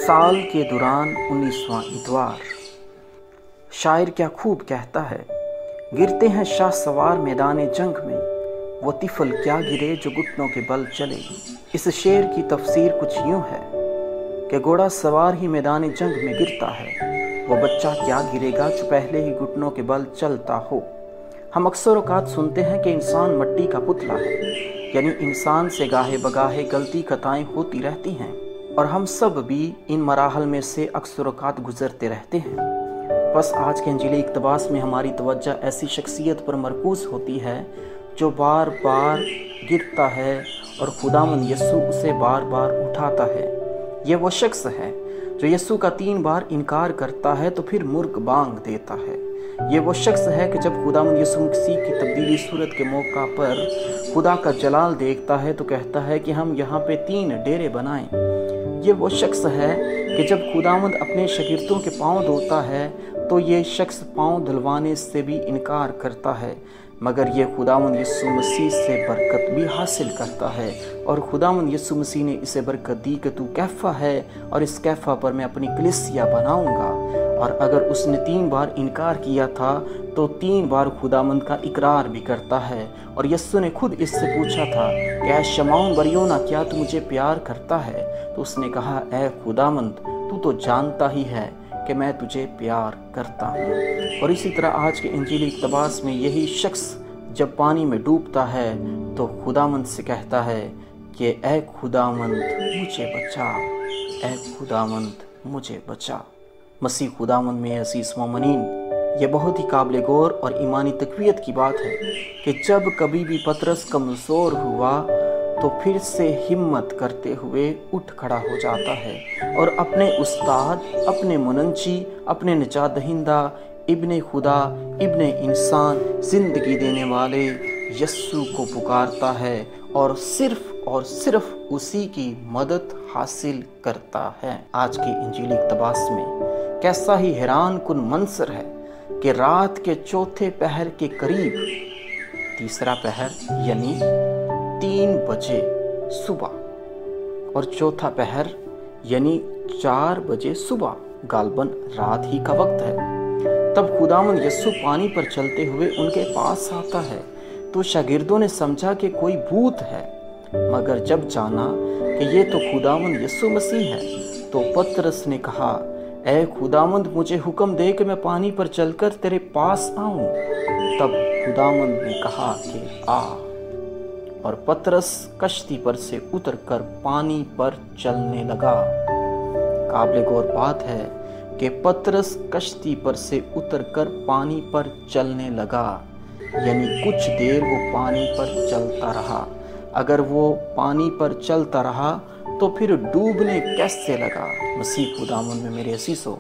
साल के दौरान 19वां इतवार। शायर क्या खूब कहता है, गिरते हैं शाह सवार मैदान जंग में, वो तिफल क्या गिरे जो घुटनों के बल चले। इस शेर की तफसीर कुछ यूं है कि घोड़ा सवार ही मैदान जंग में गिरता है, वो बच्चा क्या गिरेगा जो पहले ही घुटनों के बल चलता हो। हम अक्सर औकात सुनते हैं कि इंसान मिट्टी का पुतला है, यानी इंसान से गाहे बगाहे गलती खताएं होती रहती हैं और हम सब भी इन मराहल में से अक्सर औकात गुजरते रहते हैं। बस आज के इंजीली इक़्तिबास में हमारी तवज्जो ऐसी शख्सियत पर मरकूज़ होती है जो बार बार गिरता है और खुदावंद यस्सु उसे बार बार उठाता है। ये वो शख्स है जो यस्सु का 3 बार इनकार करता है तो फिर मुर्ग बांग देता है। ये वो शख्स है कि जब खुदावंद यीशु मसीह की तब्दीली सूरत के मौका पर खुदा का जलाल देखता है तो कहता है कि हम यहाँ पे 3 डेरे बनाएं। ये वो शख्स है कि जब खुदावंद अपने शागिर्दों के पाँव धोता है तो ये शख्स पाँव धुलवाने से भी इनकार करता है, मगर ये खुदावंद यीशु मसीह से बरकत भी हासिल करता है। और खुदावंद यीशु मसीह ने इसे बरकत दी कि तू कैफा है और इस कैफा पर मैं अपनी कलीसिया बनाऊंगा। और अगर उसने 3 बार इनकार किया था तो 3 बार खुदावंद का इकरार भी करता है। और यस्सु ने खुद इससे पूछा था कि ऐ शमौन बरयोना, क्या तू मुझे प्यार करता है? तो उसने कहा, ऐ खुदावंद, तू तो जानता ही है कि मैं तुझे प्यार करता हूँ। और इसी तरह आज के इंजीली इक़्तिबास में यही शख्स जब पानी में डूबता है तो खुदावंद से कहता है कि ऐ खुदावंद मुझे बचा, ऐ खुदावंद मुझे बचा। मसीह खुदावंद में अज़ीज़ मोमिनीन, ये बहुत ही काबिल गौर और ईमानी तक़वियत की बात है कि जब कभी भी पतरस कमज़ोर हुआ तो फिर से हिम्मत करते हुए उठ खड़ा हो जाता है और अपने उस्ताद, अपने मुनंजी, अपने निजात दहिंदा, इब्ने खुदा, इब्ने इंसान, ज़िंदगी देने वाले यस्सु को पुकारता है और सिर्फ उसी की मदद हासिल करता है। आज के इंजीली इक़्तिबास में कैसा ही हैरान कुन मंजर है कि रात के 4थे पहर के करीब, 3रा पहर यानी 3 बजे सुबह और 4था पहर यानी 4 बजे सुबह, गालबन रात ही का वक्त है, तब खुदावंद यस्सु पानी पर चलते हुए उनके पास आता है। तो शागिर्दों ने समझा कि कोई भूत है, मगर जब जाना कि ये तो खुदावंद यस्सु मसीह है तो पतरस ने कहा, ऐ खुदावंद, मुझे हुक्म दे कि मैं पानी पर चलकर तेरे पास आऊं। तब खुदावंद ने कहा कि आ, और पतरस कश्ती पर से उतरकर पानी पर चलने लगा। काबिल गौर बात है कि पतरस कश्ती पर से उतरकर पानी पर चलने लगा, यानी कुछ देर वो पानी पर चलता रहा। अगर वो पानी पर चलता रहा तो फिर डूबने कैसे लगा? मसीह खुदावंद में मेरे अज़ीज़ों,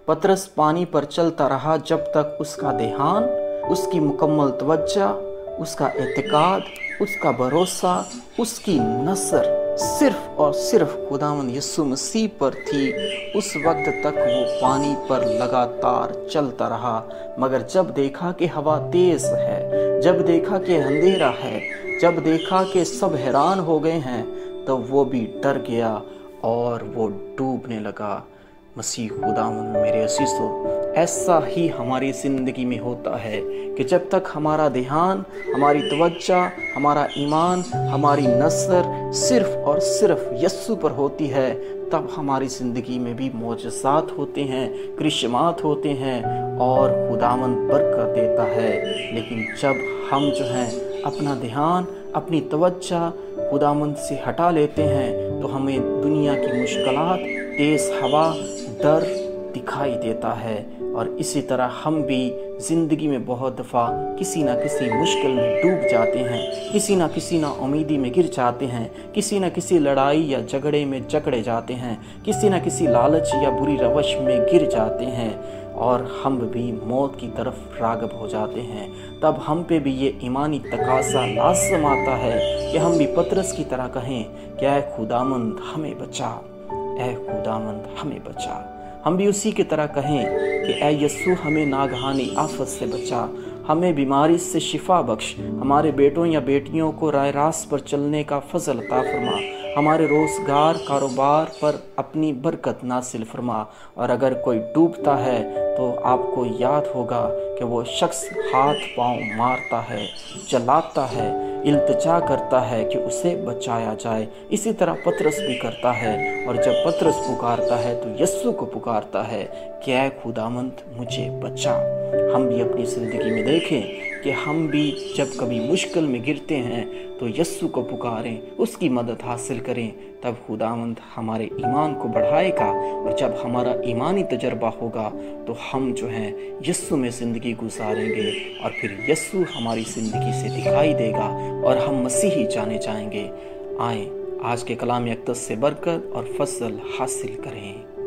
पतरस पानी पर चलता रहा जब तक उसका ध्यान, उसकी मुकम्मल तवज्जो, उसका एतकाद, उसका भरोसा, उसकी नज़र सिर्फ और सिर्फ खुदावंद यीशु मसीह पर थी। उस वक्त तक वो पानी पर लगातार चलता रहा। मगर जब देखा कि हवा तेज़ है, जब देखा कि अंधेरा है, जब देखा कि सब हैरान हो गए हैं, तो वो भी डर गया और वो डूबने लगा। मसीह खुदावंद मेरे अज़ीज़ों, ऐसा ही हमारी ज़िंदगी में होता है कि जब तक हमारा ध्यान, हमारी तवज्जो, हमारा ईमान, हमारी नज़र सिर्फ और सिर्फ यस्सु पर होती है, तब हमारी ज़िंदगी में भी मौजज़ात होते हैं, करिश्मात होते हैं और खुदावंद बरकत देता है। लेकिन जब हम जो हैं अपना ध्यान, अपनी तवज्जो खुदावंद से हटा लेते हैं तो हमें दुनिया की मुश्किलात, तेज़ हवा, डर दिखाई देता है। और इसी तरह हम भी ज़िंदगी में बहुत दफ़ा किसी ना किसी मुश्किल में डूब जाते हैं, किसी ना उम्मीदी में गिर जाते हैं, किसी ना किसी लड़ाई या झगड़े में जकड़े जाते हैं, किसी ना किसी लालच या बुरी रवश में गिर जाते हैं और हम भी मौत की तरफ राग़िब हो जाते हैं। तब हम पे भी ये ईमानी तकाज़ा लाज़िम आता है कि हम भी पतरस की तरह कहें कि ऐ खुदावंद हमें बचा, ऐ खुदावंद हमें बचा। हम भी उसी की तरह कहें कि ऐ यस्सु हमें नागहानी आफत से बचा, हमें बीमारी से शिफा बख्श, हमारे बेटों या बेटियों को राह रास्त पर चलने का फजल अता फरमा, हमारे रोज़गार कारोबार पर अपनी बरकत नासिल फरमा। और अगर कोई डूबता है तो आपको याद होगा कि वो शख्स हाथ पांव मारता है, जलाता है, इल्तिजा करता है कि उसे बचाया जाए। इसी तरह पतरस भी करता है, और जब पतरस पुकारता है तो यस्सु को पुकारता है कि ऐ खुदावंद मुझे बचा। हम भी अपनी ज़िंदगी में देखें कि हम भी जब कभी मुश्किल में गिरते हैं तो यस्सु को पुकारें, उसकी मदद हासिल करें, तब खुदावंद हमारे ईमान को बढ़ाएगा। और जब हमारा ईमानी तजर्बा होगा तो हम जो हैं यस्सु में ज़िंदगी गुजारेंगे, और फिर यस्सु हमारी ज़िंदगी से दिखाई देगा और हम मसीही जाने जाएंगे। आएँ आज के कलाम अक़दस से बरकत और फजल हासिल करें।